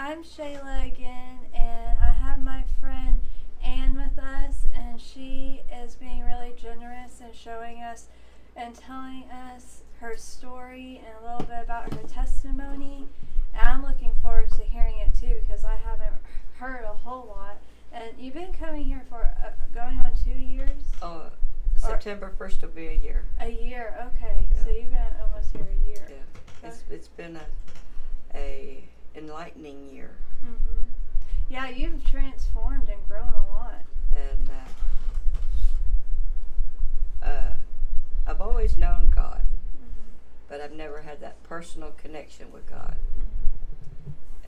I'm Shayla again, and I have my friend Anne with us, and she is being really generous and showing us and telling us her story and a little bit about her testimony. And I'm looking forward to hearing it too because I haven't heard a whole lot. And you've been coming here for going on 2 years? September 1st will be a year. A year, okay. Yeah. So you've been almost here a year. Yeah, it's been a enlightening year. Mhm. Yeah, you've transformed and grown a lot. And I've always known God, but I've never had that personal connection with God.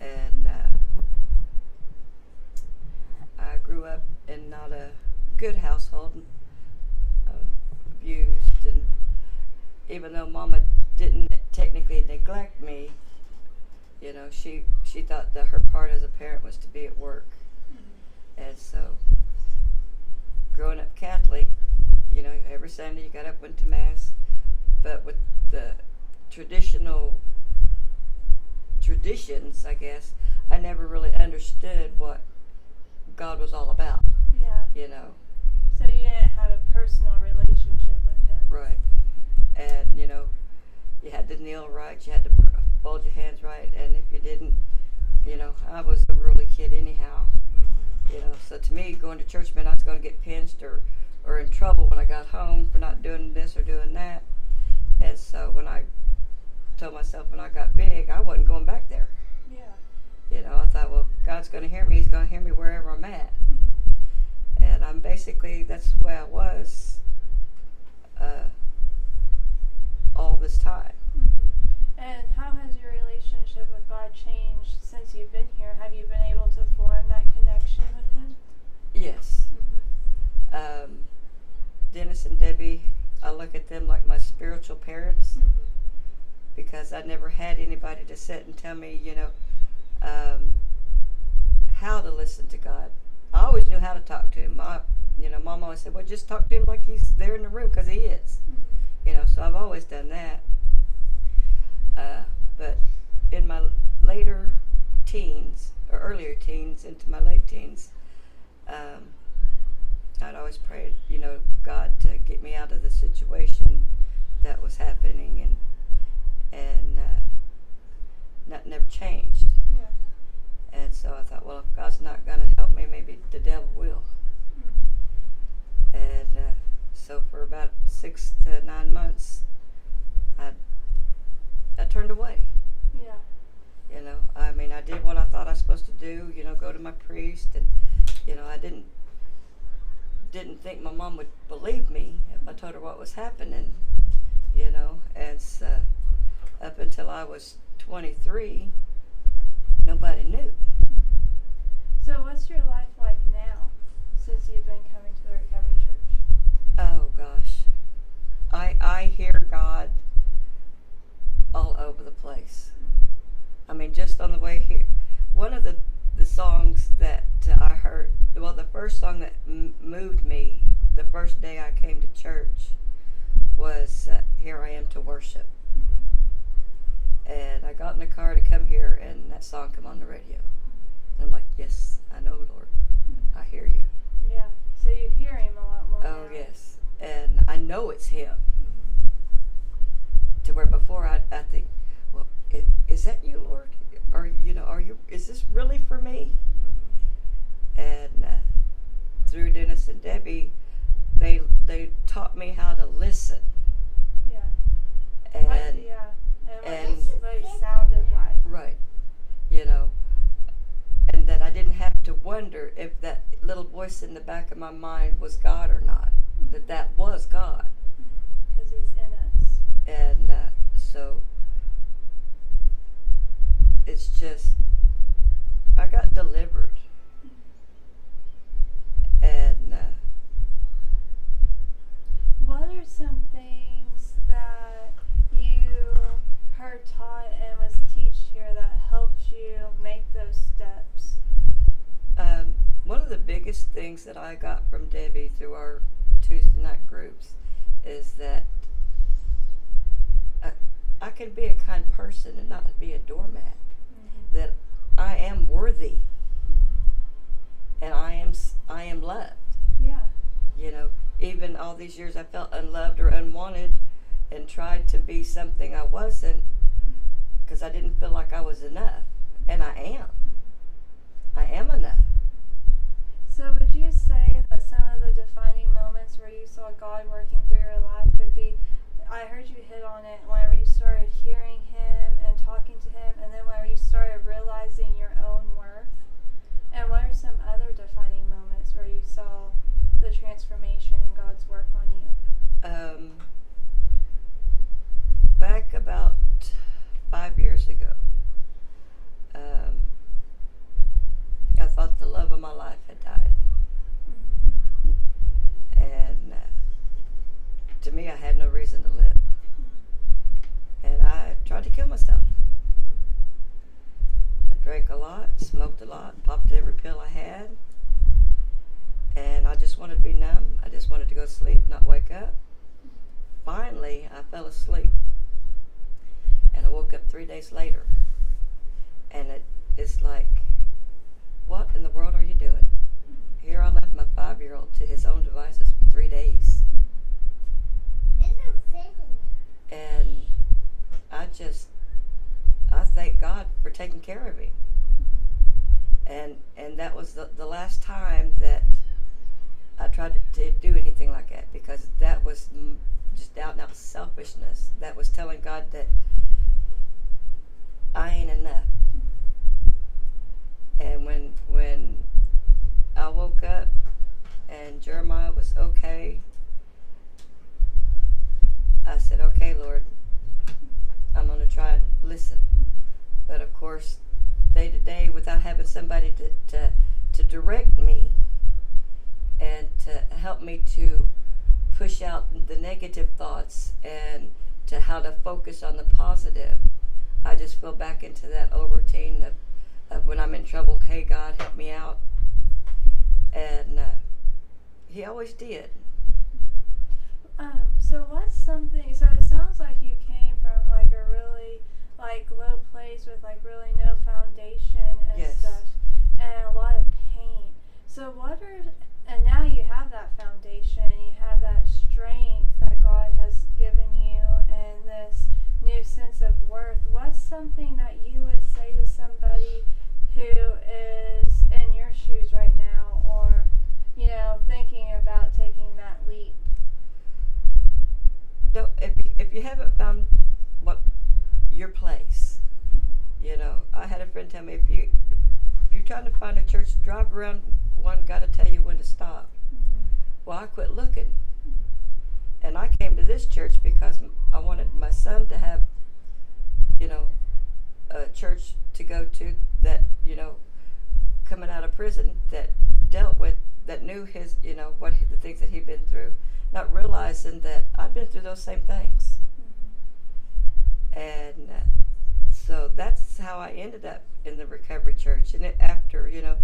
And I grew up in not a good household, abused, and even though Mama didn't technically neglect me, you know, she thought that her part as a parent was to be at work. And so, growing up Catholic, you know, every Sunday you got up, went to Mass, but with the traditions, I guess, I never really understood what God was all about. Yeah. You know. So you didn't have a personal relationship with him. Right. And, you know, you had to kneel right, you had to fold your hands right, and if you didn't, you know, I was a really kid anyhow. You know, so to me, going to church meant I was going to get pinched or in trouble when I got home for not doing this or doing that. And so when I told myself when I got big, I wasn't going back there. Yeah. You know, I thought, well, God's going to hear me. He's going to hear me wherever I'm at. And I'm basically, that's the way I was all this time. And how has your relationship with God changed since you've been here? Have you been able to form that connection with him? Yes. Dennis and Debbie, I look at them like my spiritual parents because I never had anybody to sit and tell me, you know, how to listen to God. I always knew how to talk to him. Mom always said, well, just talk to him like he's there in the room because he is. You know, so I've always done that. But in my later teens, or earlier teens into my late teens, I'd always prayed, you know, God to get me out of the situation that was happening, and nothing ever changed. Yeah. And so I thought, well, if God's not going to help me, maybe the devil will. And so for about 6 to 9 months, I turned away. Yeah. You know, I mean, I did what I thought I was supposed to do, you know, go to my priest, and, you know, I didn't think my mom would believe me if I told her what was happening, you know, and so up until I was 23, nobody knew. So what's your life like now since you've been coming to the Recovery Church? Oh gosh, I hear God all over the place. I mean, just on the way here, one of the songs that I heard, well, the first song that moved me the first day I came to church was Here I Am to Worship. And I got in the car to come here, and that song came on the radio. And I'm like, yes, I know, Lord. I hear you. Yeah. So you hear him a lot more Oh, now. yes. And I know it's him. To where before I think, well, is that you, Lord? Is this really for me? And through Dennis and Debbie, they taught me how to listen. Yeah. And And what he sounded like. right, you know, and that I didn't have to wonder if that little voice in the back of my mind was God or not. That was God. Because he's in us. And so it's just, I got delivered. And what are some things that you heard taught and was taught here that helped you make those steps? one of the biggest things that I got from Debbie through our Tuesday night groups is that I can be a kind person and not be a doormat. Mm-hmm. That I am worthy, and I am loved. Yeah. You know, even all these years I felt unloved or unwanted, and tried to be something I wasn't, because I didn't feel like I was enough, and I am. I am enough. So would you say that some of the defining moments where you saw God working through your life would be, I heard you hit on it, whenever you started hearing Him and talking to Him, and then whenever you started realizing your own worth? And what are some other defining moments where you saw the transformation in God's work on you? Back about 5 years ago, I thought the love of my life had died. And to me, I had no reason to live. And I tried to kill myself. I drank a lot, smoked a lot, popped every pill I had. And I just wanted to be numb. I just wanted to go to sleep, not wake up. Finally, I fell asleep. And I woke up 3 days later. And it's like, what in the world are you doing? Here I left my 5-year-old to his own devices for 3 days. And I thank God for taking care of him. And that was the last time that I tried to do anything like that, because that was just out and out selfishness. That was telling God that I ain't enough. And when I woke up and Jeremiah was okay, I said, okay, Lord, I'm going to try and listen. But of course, day to day, without having somebody to direct me and to help me to push out the negative thoughts and to how to focus on the positive, I just fell back into that old routine of when I'm in trouble, hey, God, help me out. And he always did. So what's something, so it sounds like you came from like a really like low place with like really no foundation and Yes. stuff and a lot of pain. So what are, and now you have that foundation, you have that strength that God has given you and this new sense of worth. What's something that you would say to somebody who is in your shoes right now, or, you know, thinking about taking that leap? If you haven't found what your place, you know, I had a friend tell me, if you're trying to find a church, drive around one, got to tell you when to stop. Well, I quit looking, and I came to this church because I wanted my son to have, you know, a church to go to that, you know, coming out of prison, that dealt with, that knew his, you know, what the things that he'd been through, not realizing that I'd been through those same things. And so that's how I ended up in the recovery church. And after, you know,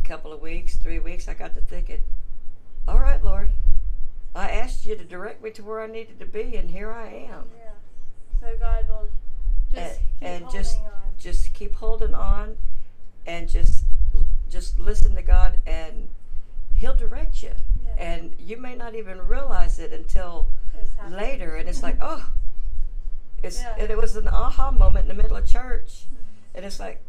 a couple of weeks, 3 weeks, I got to thinking, all right, Lord, I asked you to direct me to where I needed to be, and here I am. Yeah. So God will just And keep holding on. just keep holding on, and just listen to God, and He'll direct you. Yeah. And you may not even realize it until It's happening. later, and it's like, oh, Yeah. and it was an aha moment in the middle of church, and it's like,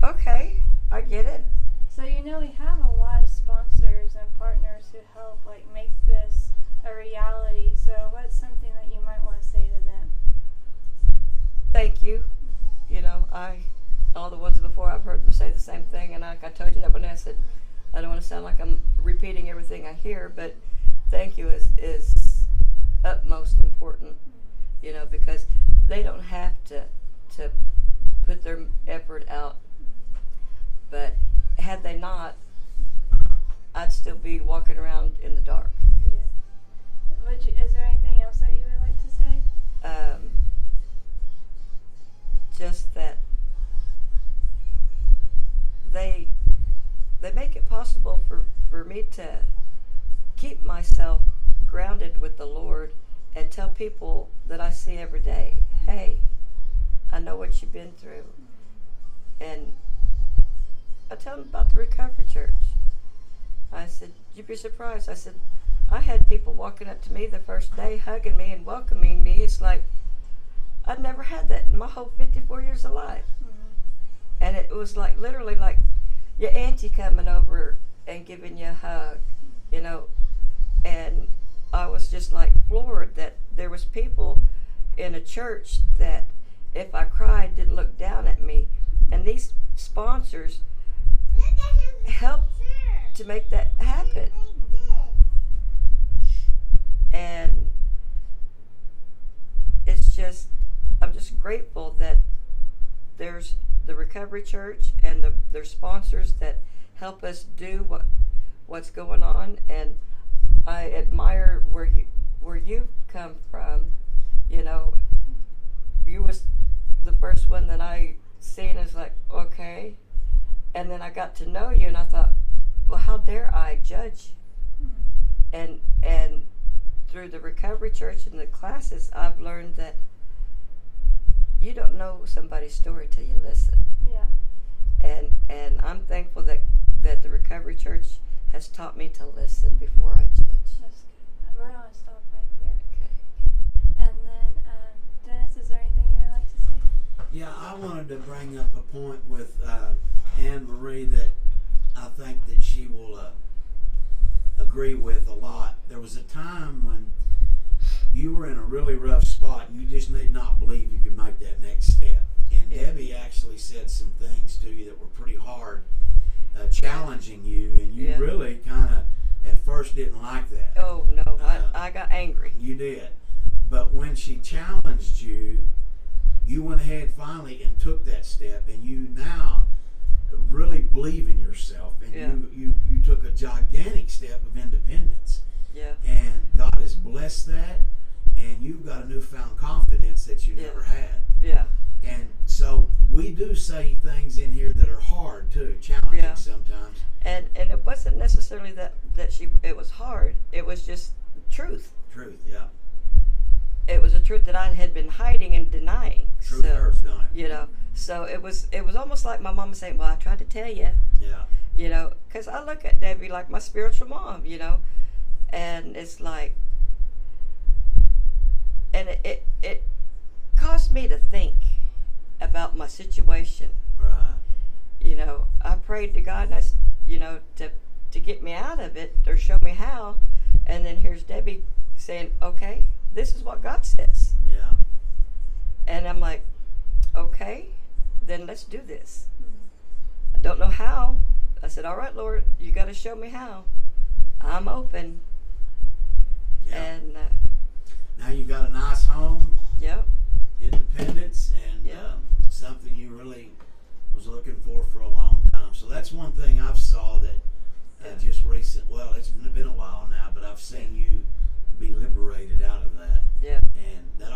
okay, I get it. So you know we have a lot of sponsors and partners who help like make this a reality. So what's something that you might want to say to them? Thank you. You know, all the ones before, I've heard them say the same thing, and like I told you that when I said, I don't want to sound like I'm repeating everything I hear, but thank you is utmost important, you know, because they don't have to put their effort out, but had they not, I'd still be walking around in the dark. Yeah. Is there anything else that you would like to say? Just that they make it possible for me to keep myself grounded with the Lord and tell people that I see every day, hey, I know what you've been through, and I tell them about the Recovery Church. I said, you'd be surprised. I said, I had people walking up to me the first day, hugging me and welcoming me. It's like I'd never had that in my whole 54 years of life. And it was like literally like your auntie coming over and giving you a hug, you know. And I was just like floored that there was people in a church that if I cried didn't look down at me. And these sponsors helped to make that happen. And it's just, I'm just grateful that there's the Recovery Church and there's sponsors that help us do what's going on. And I admire where you come from. You know, you was the first one that I seen as like, okay. And then I got to know you and I thought, well, how dare I judge? And through the Recovery Church and the classes, I've learned that you don't know somebody's story till you listen. Yeah. And I'm thankful that the Recovery Church has taught me to listen before I judge. That's good. We're going to stop right there. Okay. And then, Dennis, is there anything you would like to say? Yeah, I wanted to bring up a point with Anne Marie that I think that she will agree with a lot. There was a time when you were in a really rough spot and you just did not believe you could make that next step. And Debbie actually said some things to you that were pretty hard, challenging you, and you really kind of at first didn't like that. Oh, no, I got angry. You did. But when she challenged you, you went ahead finally and took that step, and you now really believe in yourself, and you took a gigantic step of independence. Yeah. And God has blessed that, and you've got a newfound confidence that you never had. Yeah. And so we do say things in here that are hard too, challenging sometimes. And it wasn't necessarily that it was hard. It was just truth. Truth, yeah. It was a truth that I had been hiding and denying. Truth hurts, don't it? You know, so it was almost like my mama saying, well, I tried to tell you. Yeah. You know, because I look at Debbie like my spiritual mom, you know, and it's like, and it caused me to think about my situation. Right. You know, I prayed to God, and you know, to get me out of it or show me how, and then here's Debbie saying, okay, this is what God says. Yeah. And I'm like, okay, then let's do this. I don't know how. I said, all right, Lord, you got to show me how. I'm open. Yeah. And now you got a nice home. Yep. Independence, and something you really was looking for a long time. So that's one thing I've saw that just recent. Well, it's been a while now, but I've seen you be liberated out of that. Yeah. And that